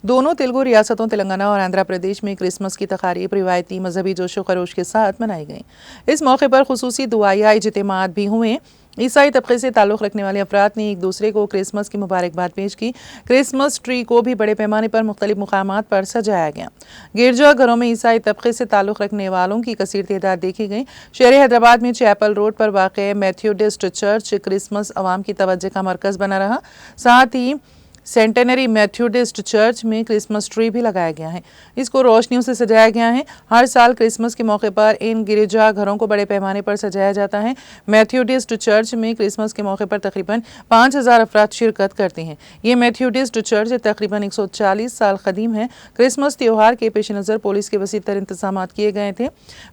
दोनों तेलुगु रियासतों तेलंगाना और आंध्र प्रदेश में क्रिसमस की तकारीब रिवायती मजहबी जोशो खरोश के साथ मनाई गई। इस मौके पर खुसूसी दुआया इज्तिमात भी हुए। ईसाई तबके से ताल्लुक़ रखने वाले अफराद ने एक दूसरे को क्रिसमस की मुबारकबाद पेश की। क्रिसमस ट्री को भी बड़े पैमाने पर मुख्तलिफ मुकामात पर सजाया गया। गिरजा घरों में ईसाई तबके से ताल्लुक़ रखने वालों की कसीर तादाद देखी गई। शहर हैदराबाद में चैपल रोड पर वाक़ मेथोडिस्ट चर्च क्रिसमस अवाम की तवज्जो का मरकज़ बना रहा। साथ ही सेंटेनरी मेथोडिस्ट चर्च में क्रिसमस ट्री भी लगाया गया है। इसको रोशनियों से सजाया गया है। हर साल क्रिसमस के मौके पर इन गिरजा घरों को बड़े पैमाने पर सजाया जाता है। मेथोडिस्ट चर्च में क्रिसमस के मौके पर तकरीबन 5000 अफराद शिरकत करते हैं। ये मेथोडिस्ट चर्च तकरीबन 140 साल कदीम है। क्रिसमस त्यौहार के पेश नज़र पुलिस के वसी तर इंतजाम किए गए थे।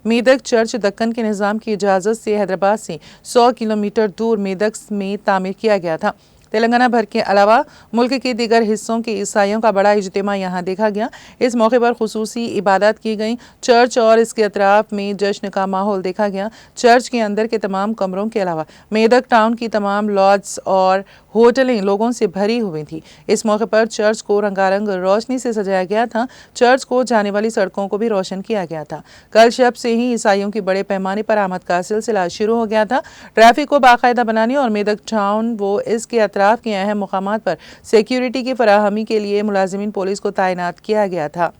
मेदक चर्च दक्कन के निज़ाम की इजाज़त से हैदराबाद से 100 किलोमीटर दूर मेदक में तामीर किया गया था। तेलंगाना भर के अलावा मुल्क के दीगर हिस्सों के ईसाइयों का बड़ा इज्तिमा यहाँ देखा गया। इस मौके पर खुसूसी इबादत की गई। चर्च और इसके अतराफ में जश्न का माहौल देखा गया। चर्च के अंदर के तमाम कमरों के अलावा मेदक टाउन की तमाम लॉज और होटलें लोगों से भरी हुई थी। इस मौके पर चर्च को रंगारंग रोशनी से सजाया गया था। चर्च को जाने वाली सड़कों को भी रोशन किया गया था। कल शब से ही ईसाइयों की बड़े पैमाने पर आमद का सिलसिला शुरू हो गया था। ट्रैफिक को बाकायदा बनाने और मेदक टाउन व इसके अतराफ के अहम मुकामात पर सिक्योरिटी की फराहमी के लिए मुलाजिमीन पुलिस को तैनात किया गया था।